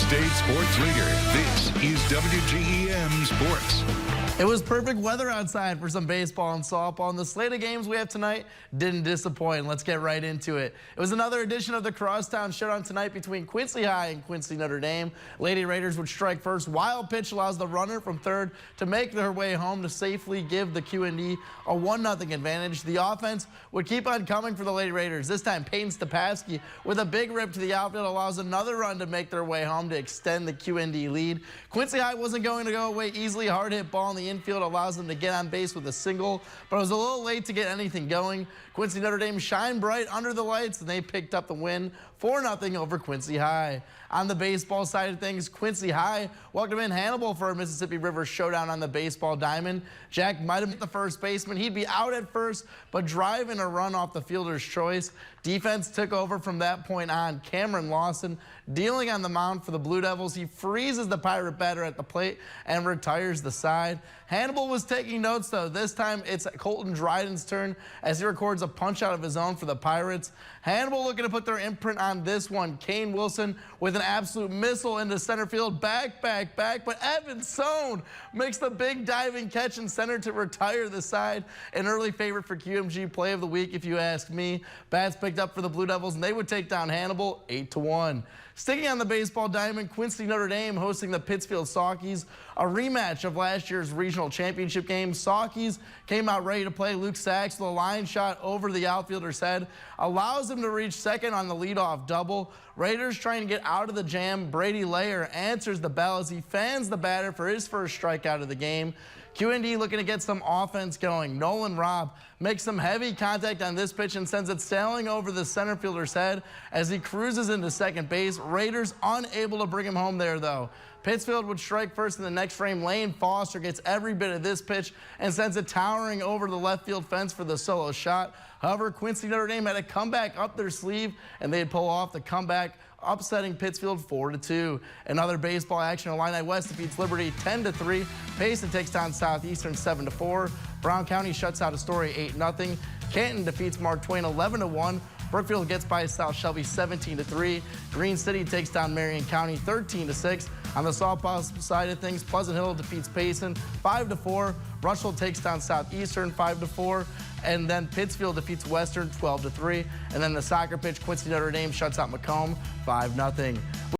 State Sports Leader. This is WGEM Sports. It was perfect weather outside for some baseball and softball, and the slate of games we have tonight didn't disappoint. Let's get right into it. It was another edition of the Crosstown Showdown tonight between Quincy High and Quincy Notre Dame. Lady Raiders would strike first. Wild pitch allows the runner from third to make their way home to safely give the QND a 1-0 advantage. The offense would keep on coming for the Lady Raiders. This time, Peyton Stepasky with a big rip to the outfield allows another run to make their way home to extend the QND lead. Quincy High wasn't going to go away easily. Hard hit ball in the infield allows them to get on base with a single, but it was a little late to get anything going. Quincy Notre Dame shined bright under the lights, and they picked up the win 4-0 over Quincy High. On the baseball side of things, Quincy High welcomed in Hannibal for a Mississippi River showdown on the baseball diamond. Jack might have hit the first baseman. He'd be out at first, but driving a run off the fielder's choice. Defense took over from that point on. Cameron Lawson dealing on the mound for the Blue Devils. He freezes the Pirate batter at the plate and retires the side. Hannibal was taking notes, though. This time it's Colton Dryden's turn as he records a punch out of his own for the Pirates. Hannibal looking to put their imprint on this one. Kane Wilson with an absolute missile into center field. Back, but Evan Sohn makes the big diving catch in center to retire the side. An early favorite for QMG play of the week, if you ask me. Bats picked up for the Blue Devils, and they would take down Hannibal 8-1. Sticking on the baseball diamond, Quincy Notre Dame hosting the Pittsfield Saukeys, a rematch of last year's regional championship game. Saukeys came out ready to play. Luke Sachs with a line shot over the outfielder's head allows him to reach second on the leadoff double. Raiders trying to get out of the jam. Brady Layer answers the bell as he fans the batter for his first strikeout of the game. QND looking to get some offense going. Nolan Robb makes some heavy contact on this pitch and sends it sailing over the center fielder's head as he cruises into second base. Raiders unable to bring him home there, though. Pittsfield would strike first in the next frame. Lane Foster gets every bit of this pitch and sends it towering over the left field fence for the solo shot. However, Quincy Notre Dame had a comeback up their sleeve, and they'd pull off the comeback, upsetting Pittsfield 4-2. Another baseball action. Illini West defeats Liberty 10-3. Payson takes down Southeastern 7-4. Brown County shuts out Astoria 8-0. Canton defeats Mark Twain 11-1. Brookfield gets by South Shelby 17-3. Green City takes down Marion County 13-6. On the softball side of things, Pleasant Hill defeats Payson 5-4. Rushville takes down Southeastern 5-4. And then Pittsfield defeats Western 12-3. And then the soccer pitch, Quincy Notre Dame shuts out Macomb 5-0.